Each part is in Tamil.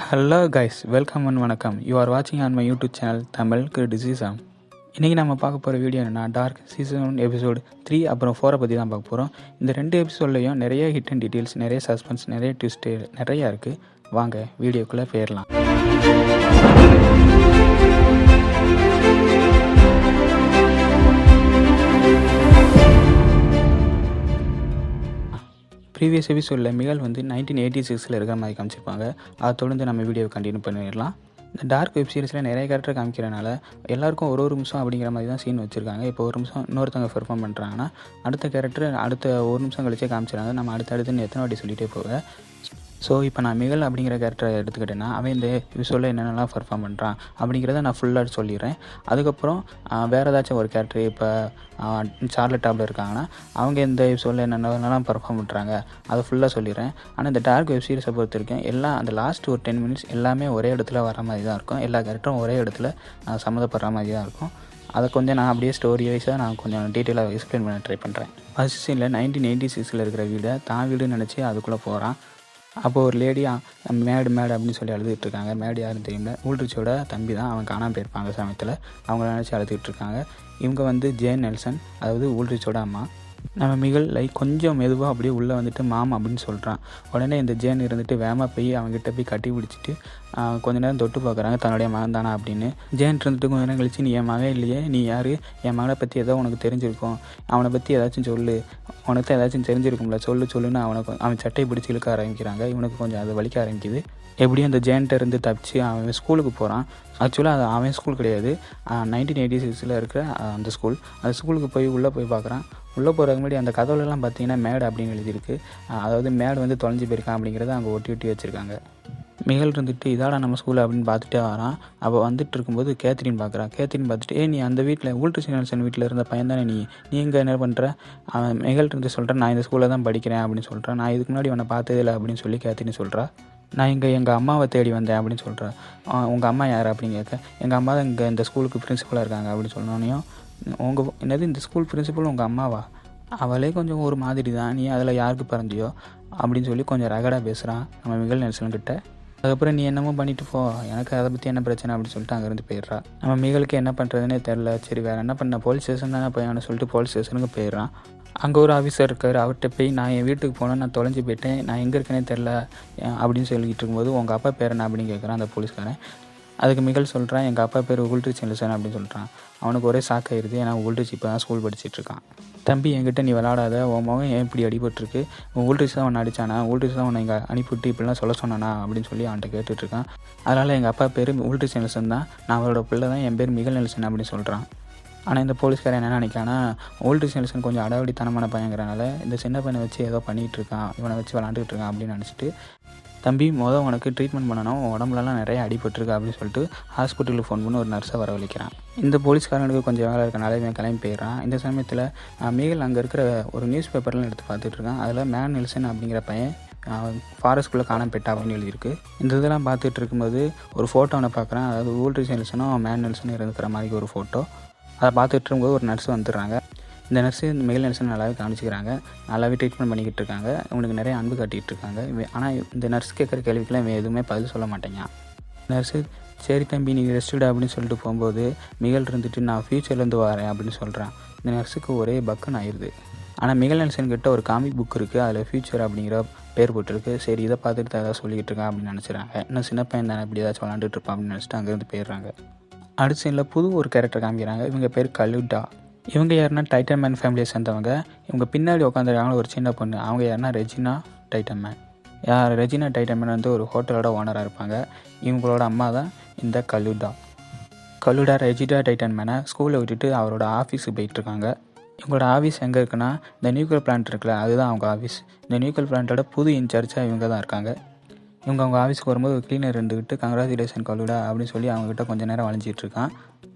ஹலோ கைஸ், வெல்கம் அண்ட் வணக்கம். யூ ஆர் வாட்சிங் on my YouTube channel Tamil criticism. இன்றைக்கி நம்ம பார்க்க போகிற வீடியோ என்னென்னா டார்க் சீசன் எபிசோடு 3 அப்புறம் 4 பற்றி தான் பார்க்க போகிறோம். இந்த 2 எபிசோட்லேயும் நிறைய ஹிட் அண்ட் டீட்டெயில்ஸ், நிறைய சஸ்பென்ஸ், நிறைய ட்விஸ்ட்டு நிறையா இருக்குது. வாங்க வீடியோக்குள்ளே போயிடலாம். ப்ரீவியஸ் எபிசோடில் மிகல் 1986 இருக்கிற மாதிரி காமிச்சிருப்பாங்க. அதை தொடர்ந்து நம்ம வீடியோவை கண்டினியூ பண்ணிடலாம். இந்த டார்க் வெப் சீரிஸில் நிறைய கேரக்டர் காமிக்கிறனால எல்லாருக்கும் ஒரு நிமிஷம் அப்படிங்கிற மாதிரி தான் சீன் வச்சுருக்காங்க. இப்போ ஒரு நிமிஷம் இன்னொருத்தவங்க பெர்ஃபார்ம் பண்ணுறாங்கன்னா அடுத்த கேரக்டர் அடுத்த ஒரு நிமிஷம் கழிச்சே காமிச்சிடறாங்க. நம்ம அடுத்தடுத்துன்னு எத்தனை வாட்டி சொல்லிகிட்டே போக. ஸோ இப்போ நான் மிகல் அப்படிங்கிற கேரக்டரை எடுத்துக்கிட்டேன்னா அவன் இந்த எபிசோடில் என்னென்னலாம் பெர்ஃபார்ம் பண்ணுறான் அப்படிங்கிறத நான் ஃபுல்லாக சொல்லிடுறேன். அதுக்கப்புறம் வேறு ஏதாச்சும் ஒரு கேரக்டர் இப்போ சார்லட் டாப்பில் இருக்காங்கன்னா அவங்க இந்த எபிசோடில் என்னென்னலாம் பெர்ஃபார்ம் பண்ணுறாங்க அதை ஃபுல்லாக சொல்லிடுறேன். ஆனால் இந்த டார்க் வெப் சீரிஸை பொறுத்த வரைக்கும் எல்லாம் அந்த லாஸ்ட் ஒரு 10 மினிட்ஸ் எல்லாமே ஒரே இடத்துல வர மாதிரி தான் இருக்கும். எல்லா கேரக்டரும் ஒரே இடத்துல சம்மந்தப்படுற மாதிரி தான் இருக்கும். அதை கொஞ்சம் நான் அப்படியே ஸ்டோரி வைஸாக நான் கொஞ்சம் டீட்டெயிலாக எக்ஸ்பிளைன் பண்ண ட்ரை பண்ணுறேன். ஃபர்ஸ்ட் சீனில் 1986 இருக்கிற வீடை தான் வீடுன்னு நினச்சி அதுக்குள்ளே போகிறான். அப்போது ஒரு லேடியாக மேடு அப்படின்னு சொல்லி அழுதுகிட்டு இருக்காங்க. மேடு யாருன்னு தெரியல, ஊல்ட்ரிச்சோட தம்பி தான். அவன் காணாமல் போயிருப்பாங்க சமயத்தில். அவங்கள நினச்சி அழுதுகிட்டு இருக்காங்க. இவங்க ஜேன் நெல்சன், அதாவது ஊல்ட்ரிச்சோட அம்மா. நம்ம மிகல் கொஞ்சம் மெதுவாக அப்படியே உள்ளே வந்துட்டு மாம் அப்படின்னு சொல்கிறான். உடனே இந்த ஜேன் இருந்துட்டு வேகமாக போய் அவங்ககிட்ட போய் கட்டி பிடிச்சிட்டு கொஞ்ச நேரம் தொட்டு பார்க்குறாங்க தன்னுடைய மகன் தானா அப்படின்னு. ஜேன் இருந்துட்டு கொஞ்ச நேரம் கழிச்சு, நீ என் மகன் இல்லையே, நீ யார், என் மகனை பற்றி ஏதோ உனக்கு தெரிஞ்சிருக்கும், அவனை பற்றி ஏதாச்சும் சொல்லு, உனக்கு தான் ஏதாச்சும் தெரிஞ்சிருக்கும்ல, சொல்லுன்னு அவன் சட்டையை பிடிச்சி இழுக்க ஆரம்பிக்கிறாங்க. இவனுக்கு கொஞ்சம் அது வலிக்க ஆரம்பிக்குது. எப்படியும் அந்த ஜேன்ட்ட இருந்து தப்பிச்சு அவன் ஸ்கூலுக்கு போகிறான். ஆக்சுவலாக அது அவன் ஸ்கூல் கிடையாது, 1986 இருக்கிற அந்த ஸ்கூல். அந்த ஸ்கூலுக்கு உள்ளே போய் பார்க்குறான். உள்ளே போகிறதுக்கு முன்னாடி அந்த கதவுலலாம் பார்த்தீங்கன்னா மேடு அப்படின்னு எழுதியிருக்கு. அதாவது மேடு தொலைஞ்சு போயிருக்கான் அப்படிங்கிறத அங்கே ஒட்டி வச்சுருக்காங்க. மிகல் இருந்துட்டு இதாடா நம்ம ஸ்கூல் அப்படின்னு பார்த்துட்டே வரான். அப்போ வந்துட்டு இருக்கும்போது கேத்ரின் பார்க்குறான். கேத்ரின் பார்த்துட்டு, நீ அந்த வீட்டில் ஊல்ட்ரிச் நெல்சன் வீட்டில் இருந்த பையன் தானே, நீ இங்கே என்ன பண்ணுற? அவன் மிகல் இருந்து சொல்கிறேன், நான் இந்த ஸ்கூலில் தான் படிக்கிறேன் அப்படின்னு சொல்கிறேன். நான் இதுக்கு முன்னாடி அவனை பார்த்ததே இல்லை அப்படின்னு சொல்லி கேத்ரின் சொல்கிறா. நான் இங்கே எங்கள் அம்மாவை தேடி வந்தேன் அப்படின்னு சொல்கிறேன். உங்கள் அம்மா யார் அப்படின்னு கேட்க, எங்கள் அம்மா தான் இங்கே இந்த ஸ்கூலுக்கு பிரின்சிபலாக இருக்காங்க அப்படின்னு சொன்னோன்னையும், என்னது இந்த ஸ்கூல் பிரின்சிபல் உங்கள் அம்மாவா? அவளே கொஞ்சம் ஒரு மாதிரி தான், நீ அதில் யாருக்கு பிறந்தியோ அப்படின்னு சொல்லி கொஞ்சம் ரகடாக பேசுகிறான் நம்ம மிகல் நெல்சன்கிட்ட. அதுக்கப்புறம் நீ என்னமோ பண்ணிட்டு போ, எனக்கு அதை பற்றி என்ன பிரச்சனை அப்படின்னு சொல்லிட்டு அங்கேருந்து போயிடுறான். நம்ம மிகலுக்கு என்ன பண்ணுறதுனே தெரில. சரி வேறு என்ன பண்ண, போலீஸ் ஸ்டேஷன் தானே போயான்னு சொல்லிட்டு போலீஸ் ஸ்டேஷனுக்கு போயிடுறான். அங்கே ஒரு ஆஃபீஸர் இருக்கார். அவர்கிட்ட போய், நான் என் வீட்டுக்கு போனேன், நான் தொலைஞ்சி போயிட்டேன், நான் எங்கே இருக்கேனே தெரில அப்படின்னு சொல்லிக்கிட்டு இருக்கும்போது, உங்கள் அப்பா பேர் என்ன அப்படின்னு கேட்குறான் அந்த போலீஸ்காரன். அதுக்கு மிகல் சொல்கிறான், எங்கள் அப்பா பேர் ஊல்ட்ரிச் நெல்சன் அப்படின்னு சொல்கிறான். அவனுக்கு ஒரே ஷாக்காயிருது. ஏன்னா ஊல்ட்ரிச் இப்போ தான் ஸ்கூல் படிச்சுட்ருக்கான். தம்பி என்கிட்ட நீ விளாடாத, உன் மகன் ஏன் இப்படி அடிபட்டுருக்கு, ஊல்ட்ரிச் தான் அவனை அடித்தானா, ஊல்ட்ரிச் தான் அவனை இங்கே அனுப்பிவிட்டு இப்படிலாம் சொல்ல சொன்னானா அப்படின்னு சொல்லி அவன்கிட்ட கேட்டுட்ருக்கான். அதனால் எங்கள் அப்பா பேர் ஊல்ட்ரிச் நெல்சன் தான், நான் அவரோட பிள்ளை தான், என் பேர் மிகல் நெல்சன் அப்படின்னு சொல்கிறான். ஆனால் இந்த போலீஸ்காரன் என்ன நினைக்கானா, ஊல்ட்ரிச் நெல்சன் கொஞ்சம் அடாவடித்தனமான பையங்கிறனால இந்த சின்ன பையனை வச்சு ஏதோ பண்ணிகிட்டு இருக்கான், இவனை வச்சு விளாண்டுக்கிட்டு இருக்கான் அப்படின்னு நினச்சிட்டு, தம்பி உனக்கு ட்ரீட்மெண்ட் பண்ணணும், உடம்புலலாம் நிறைய அடிபட்டுருக்கு அப்படின்னு சொல்லிட்டு ஹாஸ்பிட்டலுக்கு ஃபோன் பண்ணி ஒரு நர்ஸை வரவழைக்கிறான். இந்த போலீஸ்காரனுக்கு கொஞ்சம் வேலை இருக்கனால இவன் கிளம்பி போயிடுறான். இந்த சமயத்தில் மிகல் அங்கே இருக்கிற ஒரு நியூஸ் பேப்பர்லாம் எடுத்து பார்த்துட்டு இருக்கான். அதில் மேன் நெல்சன் அப்படிங்கிற பையன் ஃபாரஸ்ட்குள்ளே காணாம போயிட்டா அப்படின்னு எழுதியிருக்கு. இந்த இதெல்லாம் பார்த்துட்டு இருக்கும்போது ஒரு ஃபோட்டோ அவனை பார்க்குறான். அதாவது ஊல்ட்ரிச் நெல்சனும் மேன் நெல்சனும் இருக்கிற மாதிரி ஒரு ஃபோட்டோ. அதை பார்த்துட்டு இருக்கும்போது ஒரு நர்ஸ் வந்துடுறாங்க. இந்த நர்ஸு இந்த மிகல் நெல்சன் நல்லாவே கவனிச்சிக்கிறாங்க, நல்லாவே ட்ரீட்மெண்ட் பண்ணிக்கிட்டு இருக்காங்க, இவனுக்கு நிறைய அன்பு காட்டிகிட்டு இருக்காங்க. ஆனால் இந்த நர்ஸ் கேட்குற கேள்விக்கெல்லாம் இவன் எதுவுமே பதில் சொல்ல மாட்டேங்கான். நர்ஸு, சரி தம்பி நீ ரெஸ்ட்டுடா அப்படின்னு சொல்லிட்டு போகும்போது மிகல் இருந்துட்டு, நான் ஃப்யூச்சர்லேருந்து வரேன் அப்படின்னு சொல்கிறான். இந்த நர்ஸுக்கு ஒரே பக்குன்னு ஆயிடுது. ஆனால் மிகல் நெல்சன் கிட்ட ஒரு காமிக் புக் இருக்குது, அதில் ஃப்யூச்சர் அப்படிங்கிற பேர் போட்டிருக்கு. சரி இதை பார்த்துட்டு தான் ஏதாவது சொல்லிக்கிட்டு இருக்கான் அப்படின்னு நினச்சிடறாங்க. இன்னும் சின்ன பையன் தானே இப்படி ஏதாச்சும் விளாண்டுட்டு இருப்பான் அப்படின்னு நினச்சிட்டு அங்கேருந்து போயிடுறாங்க. அடுத்த சீனில் புது ஒரு கேரக்டர் காமிக்கிறாங்க. இவங்க பேர் கலுடா. இவங்க யாருன்னா டைட்டன் மேன் ஃபேமிலியை சேர்ந்தவங்க. இவங்க பின்னாடி உட்காந்துருக்காங்க ஒரு சின்ன பொண்ணு. அவங்க யாருன்னா Regina Titan man. Regina Titan man ஒரு ஹோட்டலோட ஓனராக இருப்பாங்க. இவங்களோட அம்மா தான் இந்த கலுடா ரெஜினா டைட்டன் மேனை ஸ்கூலில் விட்டுட்டு அவரோட ஆஃபீஸுக்கு போயிட்டுருக்காங்க. இவங்களோட ஆஃபீஸ் எங்கே இருக்குன்னா, இந்த நியூக்ளியர் பிளான்ட் இருக்குல்ல, அதுதான் அவங்க ஆஃபீஸ். இந்த நியூக்ளியர் பிளான்ட்டோட புது இன்சார்ஜாக இவங்க தான் இருக்காங்க. அவங்க ஆஃபீஸ்க்கு வரும்போது ஒரு க்ளீனர் இருந்துக்கிட்டு, கங்க்ராச்சுலேஷன் கலுடா அப்படின்னு சொல்லி அவங்ககிட்ட கொஞ்சம் நேரம் வளைஞ்சிட்டு இருக்கான்.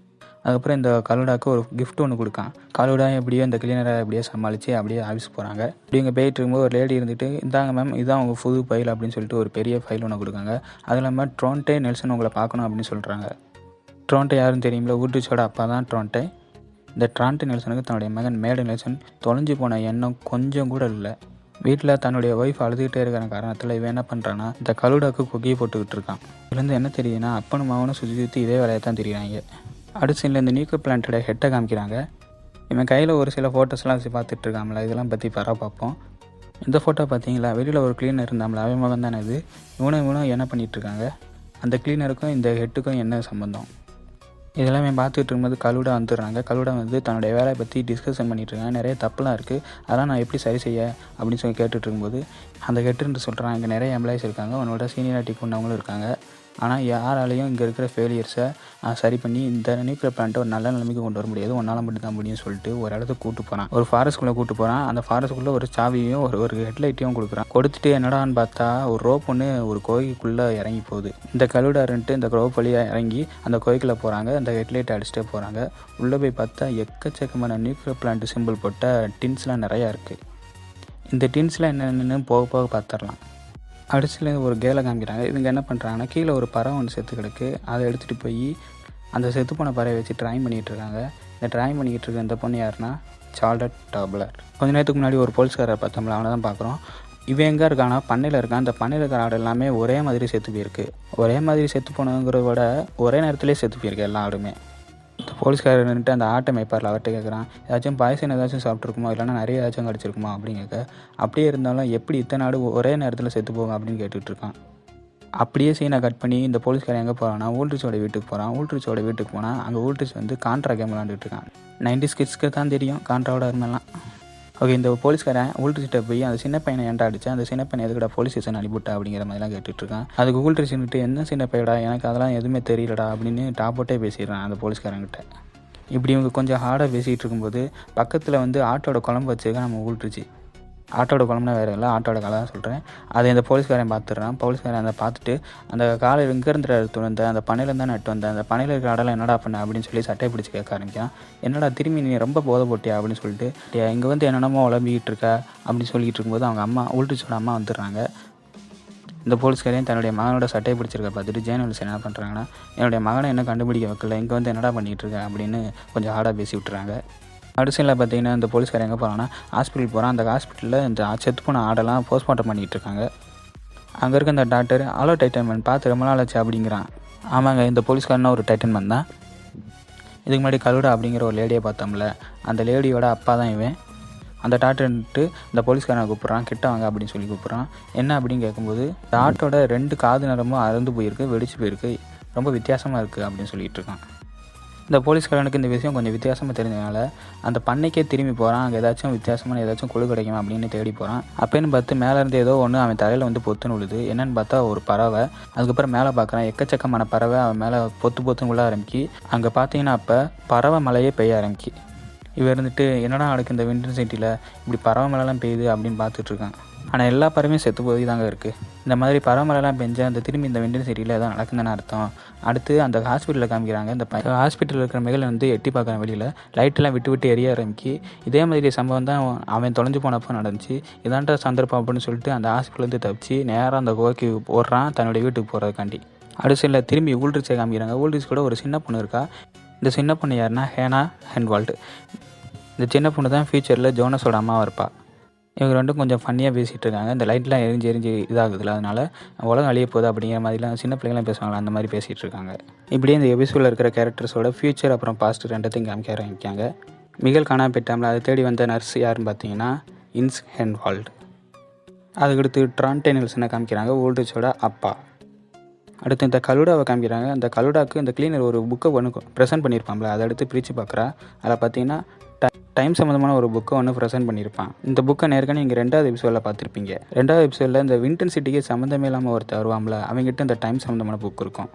அதுக்கப்புறம் இந்த கலுடாவுக்கு ஒரு கிஃப்ட் ஒன்று கொடுக்கான். கலுடா எப்படியோ இந்த கிளீனரை அப்படியே சமாளித்து அப்படியே ஆஃபீஸ் போகிறாங்க. இப்படி இங்கே போயிட்டு இருக்கும்போது ஒரு லேடி இருந்துட்டு, இந்தாங்க மேம் இதுதான் உங்கள் புது ஃபைல் அப்படின்னு சொல்லிட்டு ஒரு பெரிய ஃபைல் ஒன்று கொடுக்காங்க. அது இல்லாமல் ட்ரோன்டே நெல்சன் உங்களை பார்க்கணும் அப்படின்னு சொல்கிறாங்க. ட்ரோன்டே யாருன்னு தெரியுமில்ல, ஊல்ட்ரிச்சோட அப்பா தான் ட்ரோன்டே. இந்த ட்ரான்டே நெல்சனுக்கு தன்னுடைய மகன் மேடு நெல்சன் தொலைஞ்சு போன எண்ணம் கொஞ்சம் கூட இல்லை. வீட்டில் தன்னுடைய ஒய்ஃப் அழுதுகிட்டே இருக்கிற காரணத்தில் இவன் என்ன பண்ணுறான்னா இந்த கலுடாக்கு கொக்கியை போட்டுக்கிட்டு இருக்கான். இதுலேருந்து என்ன தெரியுதுன்னா அப்பனும் மகனும் சுற்றி சுற்றி இதே வேலையை தான் தெரியுறாங்க. அடுத்த சீனில் இந்த நியூக்ளியர் பிளான்ட்டோட ஹெட்டை காமிக்கிறாங்க. இவன் கையில் ஒரு சில ஃபோட்டோஸ்லாம் வச்சு பார்த்துட்டு இருக்காங்களா, இதெல்லாம் பற்றி பார்ப்போம். இந்த ஃபோட்டோ பார்த்தீங்களா, வெளியில் ஒரு க்ளீனர் இருந்தாங்களா, அவன் மகன் தானே இது. இவனும் என்ன பண்ணிகிட்ருக்காங்க, அந்த க்ளீனருக்கும் இந்த ஹெட்டுக்கும் என்ன சம்மந்தம்? இதெல்லாம் பார்த்துட்டு இருக்கும்போது கலுடா வந்துடுறாங்க. கலுடா வந்து தன்னுடைய வேலையை பற்றி டிஸ்கஷன் பண்ணிகிட்ருக்காங்க. நிறைய தப்புலாம் இருக்குது, அதெல்லாம் நான் எப்படி சரி செய்ய அப்படின்னு சொல்லி கேட்டுட்டு இருக்கும்போது அந்த ஹெட்டுன்னு சொல்கிறான், இங்கே நிறைய எம்ப்ளாயிஸ் இருக்காங்க, உன்னோட சீனியாரிட்டி கொண்டவங்களும் இருக்காங்க, ஆனால் யாராலையும் இங்கே இருக்கிற ஃபெயிலியர்ஸை சரி பண்ணி இந்த நியூக்ளியர் பிளான்ட்டை ஒரு நல்ல நிலைமைக்கு கொண்டு வர முடியாது, உன்னால் மட்டும் தான் முடியும்னு சொல்லிட்டு ஒரு இடத்துக்கு கூப்பிட்டு போகிறான். ஒரு ஃபாரஸ்ட்குள்ளே கூப்பிட்டு போகிறான். அந்த ஃபாரஸ்ட்குள்ளே ஒரு சாவியும் ஒரு ஹெட்லைட்டையும் கொடுக்குறான். கொடுத்துட்டு என்னடான்னு பார்த்தா ஒரு ரோப் ஒன்று ஒரு கோயிலுக்குள்ளே இறங்கி போகுது. இந்த கலுடாருன்ட்டு இந்த ரோப் வழியாக இறங்கி அந்த கோயிலுக்குள்ளே போகிறாங்க. அந்த ஹெட்லைட்டை அடிச்சுட்டே போகிறாங்க. உள்ளே போய் பார்த்தா எக்கச்சக்கமான நியூக்ளியர் பிளான்ட் சிம்பிள் போட்ட டின்ஸ்லாம் நிறையா இருக்குது. இந்த டின்ஸ்லாம் என்னென்னு போக போக பார்த்துடலாம். அடிச்சில் ஒரு கேலை காமிக்கிறாங்க. இவங்க என்ன பண்ணுறாங்கன்னா கீழே ஒரு பறவை ஒன்று செத்து கிடக்கு. அதை எடுத்துகிட்டு போய் அந்த செத்து போன பறவை வச்சு ட்ராயிங் பண்ணிகிட்டு இருக்காங்க. இந்த ட்ராயிங் பண்ணிக்கிட்டு இருக்க இந்த பொண்ணு யாருன்னா சார்லட் டாப்லர். கொஞ்ச நேரத்துக்கு முன்னாடி ஒரு போலீஸ்காரரை பார்த்தோம்ல, அவனை தான் பார்க்குறோம். இவன் எங்கே இருக்கான்னா பண்ணையில் இருக்கான். அந்த பண்ணையில் இருக்கிற ஆடு எல்லாமே ஒரே மாதிரி செத்து போயிருக்கு. ஒரே மாதிரி செத்து போனதுங்கிறத விட ஒரே நேரத்துலேயே செத்து போயிருக்கு எல்லா ஆடுமே. இந்த போலீஸ்காரர் நின்றுட்டு அந்த ஆட்டை மேய்ப்பாரில் அவர்கிட்ட கேட்குறான், ஏதாச்சும் பாய்சன் ஏதாச்சும் சாப்பிட்ருக்குமோ, இல்லைனா நிறைய ஏதாச்சும் கடிச்சிருக்குமா அப்படின்னு கேட்க, அப்படியே இருந்தாலும் எப்படி இத்தனை ஆடு ஒரே நேரத்தில் செத்து போகும் அப்படின்னு கேட்டுட்ருக்கான். அப்படியே சீனை கட் பண்ணி இந்த போலீஸ்காரன் எங்கே போகிறான்னா ஊல்ட்ரிச்சோட வீட்டுக்கு போகிறான். ஊல்ட்ரிச்சோட வீட்டுக்கு போனால் அங்கே ஊல்ட்ரிச் வந்து கான்ட்ரா கேம் விளாண்டுட்டு இருக்கான். 90s கிட்ஸ்க்கு தான் தெரியும் கான்ட்ராவோட அருமெல்லாம். ஓகே, இந்த போலீஸ்காரன் ஊல்ட்ரிச்சிட்ட போய் அந்த சின்ன பையனை ஏன்டா அடிச்சா, அந்த சின்ன பையனை எதுக்கடா போலீஸ் ஸ்டேஷன் அனுப்பிவிட்டா அப்படிங்கிற மாதிரிலாம் கேட்டுட்ருக்கான். அதுக்கு ஊல்ட்ரிச்சுன்ட்டு என்ன சின்ன பையடா, எனக்கு அதெல்லாம் எதுவுமே தெரியலடா அப்படின்னு டாப்போட்டே பேசிடுறான் அந்த போலீஸ்காரங்கிட்ட. இப்படி இவங்க கொஞ்சம் ஹார்டாக பேசிகிட்டு இருக்கும்போது பக்கத்தில் வந்து ஆட்டோட குழம்பு வச்சுருக்கா நம்ம ஊல்ட்ரிச்சு. ஆட்டோட குழம்புனா வேறு இல்லை, ஆட்டோட கலை தான் சொல்கிறேன். அதை இந்த போலீஸ்காரன் பார்த்துடுறான். போலீஸ்காரன் அதை பார்த்துட்டு அந்த காலை எங்கேருந்து எடுத்து வந்த அந்த பண்ணையிலேருந்து தான் நட்டு வந்தேன், அந்த பண்ணையில் இருக்கிற ஆடெல்லாம் என்னடா பண்ண அப்படின்னு சொல்லி சட்டையை பிடிச்சி கேட்க ஆரம்பிக்கான். என்னடா திரும்பி நீ ரொம்ப போதை போட்டியா அப்படின்னு சொல்லிட்டு, இங்கே வந்து என்னென்னமோ உழம்பிக்கிட்டு இருக்கா அப்படின்னு சொல்லிக்கிட்டு இருக்கும்போது அவங்க அம்மா ஊல்ட்ரிச்சோட அம்மா வந்துடுறாங்க. இந்த போலீஸ்காரையும் தன்னுடைய மகனோட சட்டையை பிடிச்சிருக்க பார்த்துட்டு ஜேர்னலிஸ்ட் என்ன பண்ணுறாங்கன்னா, என்னுடைய மகனை என்ன கண்டுபிடிக்க வைக்கல, இங்கே வந்து என்னடா பண்ணிகிட்டு இருக்கேன் அப்படின்னு கொஞ்சம் ஹார்டாக பேசி விட்டுறாங்க. அடுத்த பார்த்தீங்கன்னா இந்த போலீஸ்காரன் எங்கே போகிறான்னா ஹாஸ்பிட்டல் போகிறான். அந்த ஹாஸ்பிட்டலில் இந்த செத்து போன ஆடெல்லாம் போஸ்ட்மார்ட்டம் பண்ணிகிட்டு இருக்காங்க. அங்கே இருக்க அந்த டாக்டர் ஹலோ டைட்டன்மேன் பார்த்து ரொம்ப நாள் ஆச்சு அப்படிங்கிறான். ஆமாங்க, இந்த போலீஸ்காரனா ஒரு டைட்டன்மேன் தான். இதுக்கு முன்னாடி கலுடா அப்படிங்கிற ஒரு லேடியை பார்த்தோம்ல, அந்த லேடியோட அப்பா தான் இவன். அந்த டாக்டர்ன்ட்டு இந்த போலீஸ்காரனை கூப்பிட்றான், கிட்ட வாங்க அப்படின்னு சொல்லி கூப்பிட்றான். என்ன அப்படின்னு கேட்கும்போது இந்த ஆட்டோட 2 காது நரம்பும் அறுந்து போயிருக்கு, வெடிச்சு போயிருக்கு, ரொம்ப வித்தியாசமாக இருக்குது அப்படின்னு சொல்லிட்டு இருக்கான். இந்த போலீஸ்காரனுக்கு இந்த விஷயம் கொஞ்சம் வித்தியாசமாக தெரிஞ்சதுனால அந்த பண்ணைக்கே திரும்பி போகிறான். அங்கே ஏதாச்சும் வித்தியாசமான ஏதாச்சும் குழு கிடைக்குமா அப்படின்னு தேடி போகிறான். அப்போன்னு பார்த்து மேலேருந்து ஏதோ ஒன்று அவன் தலையில் வந்து பொத்துன்னு விழுது. என்னென்னு பார்த்தா ஒரு பறவை. அதுக்கப்புறம் மேலே பார்க்குறான், எக்கச்சக்கமான பறவை அவன் மேலே பொத்துன்னு விழ ஆரம்பிக்கி. அங்கே பார்த்தீங்கன்னா அப்போ பறவை மழையே பெய்ய ஆரம்பிக்கி. இவன் இருந்துட்டு என்னடா நடக்கு இந்த விண்டர் சிட்டியில் இப்படி பறவை மழைலாம் பெய்யுது அப்படின்னு பார்த்துட்ருக்கான். ஆனால் எல்லா பறவையும் செத்து போய் தாங்க இருக்குது. இந்த மாதிரி பறவை மழைலாம் பெஞ்சா அந்த திரும்பி இந்த விண்டர் சிட்டியில் எதாவது நடக்குதுன்னு அர்த்தம். அடுத்து அந்த ஹாஸ்பிட்டலில் காமிக்கிறாங்க. இந்த ஹாஸ்பிட்டலில் இருக்கிற மிகல் வந்து எட்டி பார்க்குறான். வெளியில் லைட்டெல்லாம் விட்டு எரிய ஆரம்பிக்கி. இதே மாதிரி சம்பவம் தான் அவன் தொலைஞ்சு போனப்போ நடந்துச்சு. இதான்ட்ட சந்தர்ப்பம் அப்படின்னு சொல்லிட்டு அந்த ஹாஸ்பிட்டலேருந்து தப்பிச்சு நேராக அந்த கோவைக்கு ஓடுறான் தன்னுடைய வீட்டுக்கு போகிறதுக்காண்டி. அடுத்த திரும்பி ஊல்ட்ரிச்சை காமிக்கிறாங்க. ஊல்ட்ரிச் கூட ஒரு சின்ன பொண்ணு இருக்கா. இந்த சின்ன பொண்ணு யாருன்னா ஹேனா ஹென்வால்ட். இந்த சின்ன பொண்ணு தான் ஃபியூச்சரில் ஜோனஸோட அம்மாவாக இருப்பாள். இவங்க ரெண்டும் கொஞ்சம் ஃபன்னியாக பேசிகிட்டு இருக்காங்க. இந்த லைட்லாம் எரிஞ்சு இதாகுதுல, அதனால் உலகம் அழிய போகுது அப்படிங்கிற மாதிரிலாம் சின்ன பிள்ளைங்களாம் பேசுவாங்களா, அந்த மாதிரி பேசிகிட்டு இருக்காங்க. இப்படியே இந்த எபிசோடில் இருக்கிற கேரக்டர்ஸோட ஃபியூச்சர் அப்புறம் பாஸ்ட் ரெண்டத்தையும் காமிக்க ஆரம்பிக்காங்க. மிகல் காணாமல் போயிட்டாமல் அதை தேடி வந்த நர்ஸ் யாருன்னு பார்த்தீங்கன்னா இன்ஸ் ஹென்வால்ட். அதுக்கடுத்து ட்ரான்டே நெல்சனை காமிக்கிறாங்க, ஊல்ட்ரிச்சோட அப்பா. அடுத்து இந்த கலுடாவை காமிக்கிறாங்க. அந்த கலுடாவுக்கு இந்த கிளீனர் ஒரு புக்கை ஒன்று ப்ரெசென்ட் பண்ணியிருப்பாங்களே, அதை எடுத்து பிரித்து பார்க்குறா. அதில் பார்த்தீங்கன்னா டைம் சம்மந்தமான ஒரு புக்கை ஒன்று ப்ரெசென்ட் பண்ணியிருப்பான். இந்த புக்கை நேர்கனே நீங்கள் 2வது எபிசோடில் பார்த்துருப்பீங்க. 2வது எபிசோடில் இந்த விண்டன் சிட்டிக்கு சம்மந்தமே இல்லாமல் ஒருத்தர் வருவாங்கள, அவங்ககிட்ட இந்த டைம் சம்மந்தமான புக் இருக்கும்.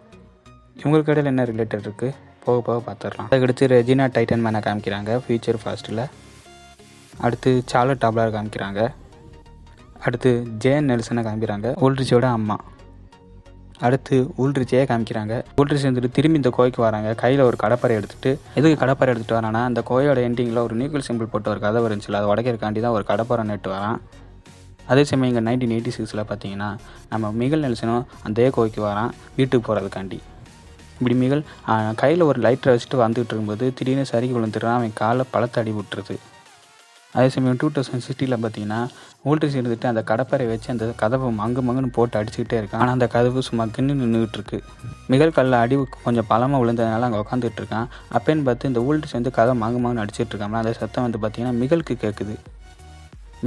இவங்களுக்கு இடையில் என்ன ரிலேட்டட் இருக்குது போக போக பார்த்துடலாம். அதுக்கடுத்து ரெஜினா டைட்டன்மேனை காமிக்கிறாங்க ஃபியூச்சர் ஃபாஸ்ட்டில். அடுத்து சார்லட் டாப்லர் காமிக்கிறாங்க. அடுத்து ஜேன் நெல்சனை காமிக்கிறாங்க, ஊல்ட்ரிச்சோட அம்மா. அடுத்து ஊல்ட்ரிச்சையே காமிக்கிறாங்க. ஊல்ட்ரிச் வந்துட்டு திரும்பி இந்த கோய்க்கு வராங்க. கையில் ஒரு கடப்பாரை எடுத்துகிட்டு, எதுக்கு கடப்பாரை எடுத்துகிட்டு வரானா, அந்த கோயோட எண்டிங்கில் ஒரு நியூக்ளியர் சிம்பிள் போட்டு ஒரு கதை இருந்துச்சுல, அதை உடைக்கிறக்காண்டி தான் ஒரு கடப்பாரை நட்டு வரான். அதே சமயம் இங்கே 1986 பார்த்தீங்கன்னா நம்ம மிகல் நெல்சனும் அந்த கோய்க்கு வரான் வீட்டுக்கு போகிறதுக்காண்டி. இப்படி மிகல் கையில் ஒரு லைட்டரை வச்சுட்டு வந்துகிட்டு இருக்கும்போது திடீர்னு சரிக்கு விழுந்துடுறான். அவன் காலை பழத்தை அடி விட்டுருது. அதே சமயம் 2060 பார்த்தீங்கன்னா வோல்டேஜ் இருந்துட்டு அந்த கடப்பரை வச்சு அந்த கதவை மங்குன்னு போட்டு அடிச்சுக்கிட்டே இருக்கான். ஆனால் அந்த கதவு சும்மா கின்னு நின்றுட்டு இருக்கு. மிகல் கல்ல அடி கொஞ்சம் பலமாக விழுந்ததுனால அங்கே உட்காந்துட்டு இருக்கான். அப்பேன்னு பார்த்து இந்த வோல்டேஜ் வந்து கதை மங்குன்னு அடிச்சிட்டு இருக்காங்க. அந்த சத்தம் வந்து பார்த்தீங்கன்னா மிகலுக்கு கேட்குது.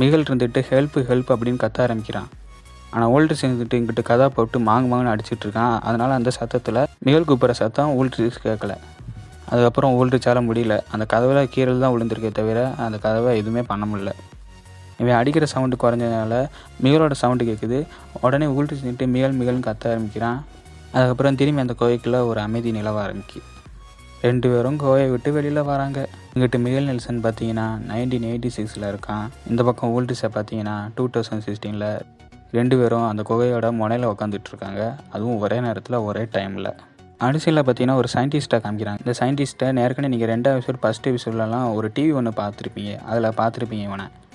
மிகல் இருந்துட்டு ஹெல்ப் அப்படின்னு கத்த ஆரம்பிக்கிறான். ஆனால் வோல்டேஜ் இருந்துட்டு இங்கிட்டு கதை போட்டு மாங்குன்னு அடிச்சிட்டு இருக்கான். அதனால் அந்த சத்தத்தில் மிகல் கூப்பிட்ற சத்தம் வோல்டேஜ் கேட்கல. அதுக்கப்புறம் வோல்டேஜால் முடியல. அந்த கதவில் கீரல் தான் விழுந்திருக்கே தவிர அந்த கதவை எதுவுமே பண்ண முடியல. இவன் அடிக்கிற சவுண்டு குறைஞ்சதுனால மிகலோட சவுண்டு கேட்குது. உடனே வோல்டேஜ் நின்று மிகல்னு கத்த ஆரம்பிக்கிறான். அதுக்கப்புறம் திரும்பி அந்த கோவைக்குள்ளே ஒரு அமைதி நிலவ ஆரம்பிக்கு. 2 பேரும் கோவையை விட்டு வெளியில் வராங்க. இங்கிட்டு மிகல் நெல்சன் பார்த்தீங்கன்னா 1986 இருக்கான். இந்த பக்கம் வோல்டேஜை பார்த்தீங்கன்னா 2016. 2 பேரும் அந்த குகையோட முனையில் உட்காந்துட்டு இருக்காங்க. அதுவும் ஒரே நேரத்தில் ஒரே டைமில். அடிசியில் பார்த்தீங்கன்னா ஒரு சயின்டிஸ்ட்டாக காமிக்கிறாங்க. இந்த சயின்டிஸ்ட்டை நேர்கனே நீங்கள் 2வது எபிசோட் 1st எபிசோட்லலாம் ஒரு டிவி ஒன்று பார்த்துருப்பீங்க. அதில் பார்த்துருப்பீங்க.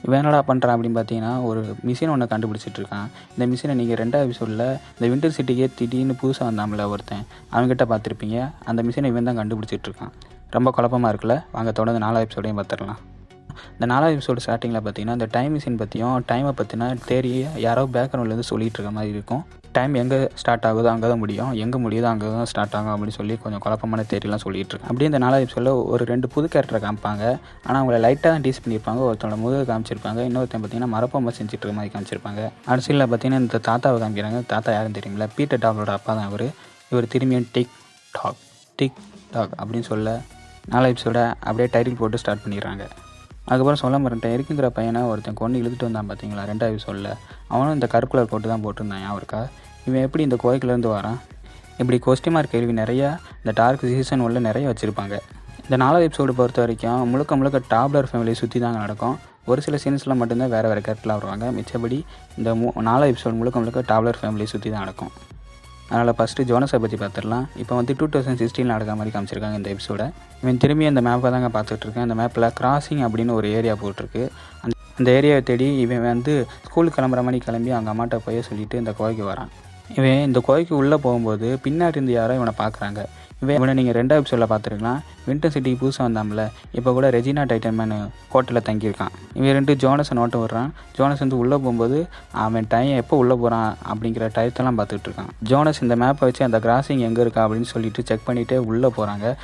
இவன் என்னடா பண்ணுறான் அப்படின்னு பார்த்தீங்கன்னா ஒரு மிஷின் ஒன்று கண்டுபிடிச்சிட்டு இருக்கான். இந்த மிஷினை நீங்கள் 2வது எபிசோடில் இந்த விண்டர் சிட்டிக்கே திடீர்னு புதுசாக வந்தாமல ஒருத்தன், அவங்ககிட்ட பார்த்துருப்பீங்க. அந்த மிஷினை இவன் தான் கண்டுபிடிச்சிட்டு இருக்கான். ரொம்ப குழப்பமாக இருக்குல்ல. வாங்க தொடர்ந்து 4வது எபிசோடையும் பார்த்துடலாம். இந்த 4வது எபிசோடு ஸ்டார்டிங்கில் பார்த்தீங்கன்னா இந்த டைம் மிஷின் பற்றியும் டைமை பற்றினா தேரியை யாரோ பேக்ரவுண்ட்லேருந்து சொல்லிகிட்டு இருக்க மாதிரி இருக்கும். டைம் எங்கே ஸ்டார்ட் ஆகுதோ அங்கே தான் முடியும், எங்கே முடியுதோ அங்கே தான் ஸ்டார்ட் ஆகும் அப்படின்னு சொல்லி கொஞ்சம் குழப்பமான தேரியெல்லாம் சொல்லிகிட்டு இருக்கேன். அப்படியே இந்த 4வது எபிசோடில் ஒரு 2 புது கேரக்டரை காமிப்பாங்க. ஆனால் அவங்கள லைட்டாக தான் டீஸ் பண்ணியிருப்பாங்க. ஒருத்தனோட முதுகை காமிச்சிருப்பாங்க, இன்னொருத்தன் பார்த்தீங்கன்னா மரப்பொம்மை செஞ்சுட்டு இருக்க மாதிரி காமிச்சிருப்பாங்க. அரசியலில் பார்த்தீங்கன்னா இந்த தாத்தாவை காமிக்கிறாங்க. தாத்தா யாருன்னு தெரியுங்களா? பீட்டர் டாக்கோட அப்பா தான் இவர் திரும்பியும் டிக் டாக் அப்படின்னு சொல்ல 4வது எபிசோடை அப்படியே டைட்டில் போட்டு ஸ்டார்ட் பண்ணிடுறாங்க. அதுக்கப்புறம் சொல்ல மாட்டேன் இருக்குங்கிற பையனை ஒருத்தன் கொண்டு இழுத்துட்டு வந்தான் பார்த்தீங்களா 2வது எபிசோடில். அவனும் இந்த கருப்பு கலர் கோட்டு தான் போட்டிருந்தான். அவருக்கா இவன் எப்படி இந்த கோயிலேருந்து வரான்? இப்படி கொஸ்டின் மார்க் கேள்வி நிறையா இந்த டார்க் சீசன் 1 நிறைய வச்சுருப்பாங்க. இந்த 4வது எபிசோடு பொறுத்த வரைக்கும் முழுக்க டாப்லர் ஃபேமிலியை சுற்றி தாங்க நடக்கும். ஒரு சில சீன்ஸில் மட்டும்தான் வேறு கேரக்டரில் வருவாங்க. மிச்சபடி இந்த 4வது எபிசோடு முழுக்க டாப்லர் ஃபேமிலியை சுற்றி தான் நடக்கும். அதனால் ஃபஸ்ட்டு ஜோனஸை பற்றி பார்த்துடலாம். இப்போ வந்து 2016 நடக்கிற மாதிரி காமிச்சிருக்காங்க இந்த எபிசோடை. இவன் திரும்பி அந்த மேப்பை தாங்க பார்த்துட்ருக்கேன். அந்த மேப்பில் கிராசிங் அப்படின்னு ஒரு ஏரியா போட்டிருக்கு. அந்த ஏரியாவை தேடி இவன் வந்து ஸ்கூலுக்கு கிளம்புற மாதிரி கிளம்பி அவங்க அம்மாட்ட போய் சொல்லிவிட்டு இந்த கோவைக்கு வரான். இவன் இந்த கோவைக்கு உள்ளே போகும்போது பின்னாடி இருந்து யாரோ இவனை பார்க்குறாங்க. இவனை நீங்கள் 2வது எபிசோடில் பார்த்துருக்கலாம். வின்டர் சிட்டிக்கு புதுசாக வந்தாமல இப்போ கூட ரெஜினா டைட்டன்மேன் ஹோட்டலில் தங்கியிருக்கான். இவன் 2 ஜோனஸை நோட்டை விடுறான். ஜோனஸ் வந்து உள்ளே போகும்போது அவன் டைம் எப்போ உள்ளே போகிறான் அப்படிங்கிற டயத்தெல்லாம் பார்த்துட்டு இருக்கான். ஜோனஸ் இந்த மேப்பை வச்சு அந்த கிராசிங் எங்கே இருக்கா அப்படின்னு சொல்லிட்டு செக் பண்ணிவிட்டு உள்ளே போகிறாங்க.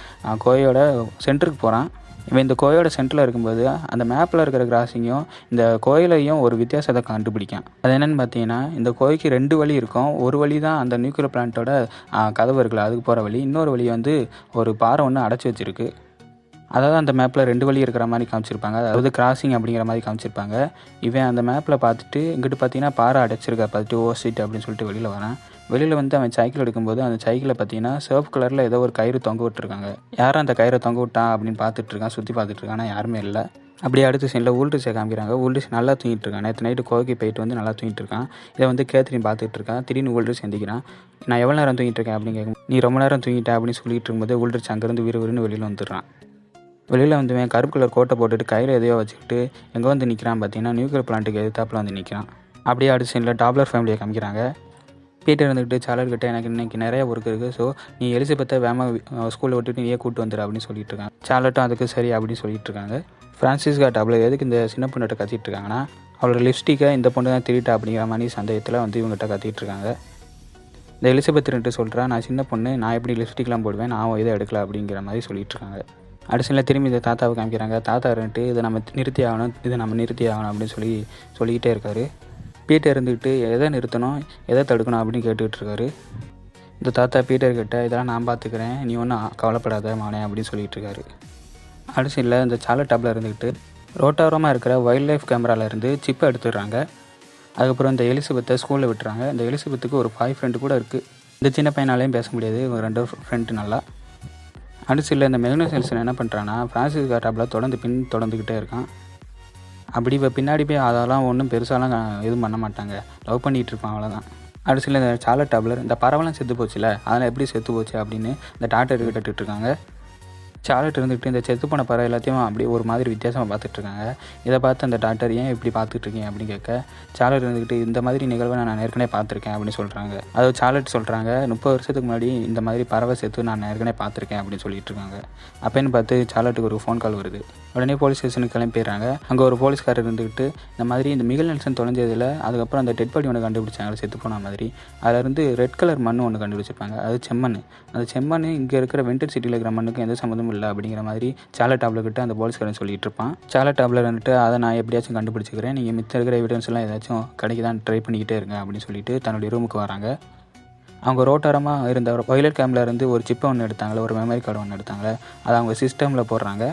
கோவையோட சென்டருக்கு போகிறான். இவன் இந்த கோயிலோட சென்டரில் இருக்கும்போது அந்த மேப்பில் இருக்கிற கிராசிங்கும் இந்த கோயிலையும் ஒரு வித்தியாசத்தை கண்டுபிடிக்கும். அது என்னென்னு பார்த்தீங்கன்னா இந்த கோயிலுக்கு 2 வழி இருக்கும். ஒரு வழி தான் அந்த நியூக்ளியர் பிளான்ட்டோட கதவு இருக்குல்ல அதுக்கு போகிற வழி. இன்னொரு வழி வந்து ஒரு பாறை ஒன்று அடைச்சி வச்சுருக்கு. அதாவது அந்த மேப்பில் 2 வழி இருக்கிற மாதிரி காமிச்சிருப்பாங்க. அதாவது கிராசிங் அப்படிங்கிற மாதிரி காமிச்சிருப்பாங்க. இவன் அந்த மேப்பில் பார்த்துட்டு இங்கிட்டு பார்த்தீங்கன்னா பாறை அடைச்சிருக்கா பார்த்துட்டு ஓசிட் அப்படின்னு சொல்லிட்டு வெளியில் வரான். வெளியில் வந்து அவன் சைக்கிள் எடுக்கும்போது அந்த சைக்கிளை பார்த்தீங்கன்னா சிவப்பு கலரில் ஏதோ ஒரு கயிறு தொங்க விட்டுருக்காங்க. யாரும் அந்த கயிறை தொங்க விட்டான் அப்படின்னு பார்த்துட்ருக்கான். சுற்றி பார்த்துட்ருக்கான். ஆனால் யாருமே இல்லை. அப்படியே அடுத்த சீனில் வோல்டேஜை காமிக்கிறாங்க. வோல்டேஜ் நல்லா தூங்கிட்டு இருக்கான். நேற்று நைட்டு கோவைக்கு போயிட்டு வந்து நல்லா தூங்கிட்டு இருக்கான். இதை வந்து கேத்ரின் பார்த்துட்டு இருக்கான். திடீர்னு வோல்டேஜ் எந்திக்கிறான். நான் எவ்வளோ நேரம் தூங்கிட்டு இருக்கேன் அப்படின்னு கேட்கும். நீ ரொம்ப நேரம் தூங்கிட்டேன் அப்படின்னு சொல்லிட்டு இருக்கும்போது வோல்டேஜ் அங்கேருந்து விறுவிறுன்னு வெளியில் வந்துடுறான். வெளியில் வந்து கருப்பு கலர் கோட்டை போட்டுட்டு கையில் எதையோ வச்சுக்கிட்டு எங்கே வந்து நிற்கிறான் பார்த்தீங்கன்னா நியூக்ளியர் பிளான்ட்டுக்கு எதிர்த்தாப்பில் வந்து நிற்கிறான். அப்படியே அடுத்த சீனில் டாப்லர் ஃபேமிலியை காமிக்கிறாங்க. பீட்டர் இருந்துக்கிட்டு சார்லர்கிட்ட எனக்கு இன்றைக்கி நிறைய ஒர்க் இருக்குது, ஸோ நீ எலிசபெத்தை ஸ்கூலில் விட்டுட்டு நீயே கூப்பிட்டு வந்துடு அப்படின்னு சொல்லிட்டு இருக்காங்க. சார்லட்டும் அதுக்கு சரி அப்படின்னு சொல்லிட்டு இருக்காங்க. ஃப்ரான்சிஸ்கா டாப்லர் எதுக்கு இந்த சின்ன பொண்ணுகிட்ட கத்திட்டு இருக்காங்கன்னா அவளோட லிப்ஸ்டிக்கை இந்த பொண்ணு தான் திருட்டா அப்படிங்கிற மாதிரி சந்தேகத்தில் வந்து இவங்ககிட்ட கத்திட்டு இருக்காங்க. இந்த எலிசபெத்துன்ட்டு சொல்கிறா நான் சின்ன பொண்ணு, நான் எப்படி லிப்ஸ்டிக்லாம் போடுவேன், நான் இதை எடுக்கல அப்படிங்கிற மாதிரி சொல்லிட்டு இருக்காங்க. அடுத்த திரும்பி இந்த தாத்தாவை காமிக்கிறாங்க. தாத்தா இருந்துட்டு இதை நம்ம நிறுத்தி ஆகணும் அப்படின்னு சொல்லிக்கிட்டே இருக்காரு. பீட்டர் இருந்துக்கிட்டு எதை நிறுத்தணும் எதை தடுக்கணும் அப்படின்னு கேட்டுக்கிட்டு இருக்காரு. இந்த தாத்தா பீட்டர்கிட்ட இதெல்லாம் நான் பார்த்துக்கிறேன், நீ ஒன்றும் கவலைப்படாத மகனே அப்படின்னு சொல்லிகிட்டு இருக்காரு. அடுத்த இந்த சார்லட் டாப்ல இருந்துக்கிட்டு ரோட்டோரமாக இருக்கிற வைல்ட் லைஃப் கேமராவிலேருந்து சிப்பை எடுத்துடுறாங்க. அதுக்கப்புறம் இந்த எலிசபெத்தை ஸ்கூலில் விட்டுறாங்க. இந்த எலிசபெத்துக்கு ஒரு பாய் ஃப்ரெண்டு கூட இருக்குது. இந்த சின்ன பையனாலையும் பேச முடியாது, இவங்க 2 ஃப்ரெண்டு நல்லா. அடுத்து இந்த மெலினஸ் நெல்சன் என்ன பண்ணுறான்னா ஃப்ரான்சிஸ்கா டாப்ல தொடர்ந்துக்கிட்டே இருக்கான். அப்படி இப்போ பின்னாடி போய் அதெல்லாம் ஒன்றும் பெருசாலாம் எதுவும் பண்ண மாட்டாங்க, லவ் பண்ணிகிட்டு இருப்பான் அவ்வளோதான். அடுத்து இந்த சார்லட் டாப்லர் இந்த பறவைலாம் செத்து போச்சுல அதெல்லாம் எப்படி செத்து போச்சு அப்படின்னு இந்த டாக்டர் கேட்டுட்டு இருக்காங்க. சார்லட் இருந்துக்கிட்டு இந்த செத்து போன பறவை எல்லாத்தையும் அப்படியே ஒரு மாதிரி வித்தியாசமாக பார்த்துட்ருக்காங்க. இதை பார்த்து அந்த டாக்டர் ஏன் இப்படி பார்த்துட்ருக்கீங்க அப்படின்னு கேட்க, சார்லட் இருந்துக்கிட்டு இந்த மாதிரி நிகழ்வை நான் ஏற்கனவே பார்த்துருக்கேன் அப்படின்னு சொல்கிறாங்க. அதாவது சார்லட் சொல்கிறாங்க, 30 வருஷத்துக்கு முன்னாடி இந்த மாதிரி பறவை செத்து நான் ஏற்கனவே பார்த்துருக்கேன் அப்படின்னு சொல்லிட்டு இருக்காங்க. அப்போன்னு பார்த்து சார்லட்டுக்கு ஒரு ஃபோன் கால் வருது. உடனே போலீஸ் ஸ்டேஷனுக்கு கிளம்பி போயிடுறாங்க. அங்கே ஒரு போலீஸ்காரர் இருந்துக்கிட்டு இந்த மாதிரி இந்த மிகல் நெல்சன் தொலைஞ்சதில் அதுக்கப்புறம் அந்த டெட் பாடி ஒன்று கண்டுபிடிச்சாங்க செத்து போன மாதிரி. அதிலிருந்து ரெட் கலர் மண் ஒன்று கண்டுபிடிச்சிருப்பாங்க, அது செம்மண். அந்த செம்மண் இங்கே இருக்கிற வெண்டர் சிட்டியில் இருக்கிற மண்ணுக்கு எந்த சம்மந்தமும் இல்லை அப்படிங்கிற மாதிரி சார்லட் டாப்லர் கிட்ட அந்த போலீஸ்காரன் சொல்லிட்டு இருப்பான். சார்லட் டாப்லர் வந்துட்டு அதை நான் எப்படியாச்சும் கண்டுபிடிச்சிக்கிறேன், நீங்கள் மித்த இருக்கிற எவிடன்ஸ் எல்லாம் ஏதாச்சும் கிடைக்குதான் ட்ரை பண்ணிக்கிட்டே இருங்க அப்படின்னு சொல்லிட்டு தன்னுடைய ரூமுக்கு வராங்க. அவங்க ரோட்டாரமாக இருந்த வயலட் கேமில் இருந்து ஒரு சிப்பை ஒன்று எடுத்தாங்களே, ஒரு மெமரி கார்டு ஒன்று எடுத்தாங்களே, அதை அவங்க சிஸ்டமில் போடுறாங்க.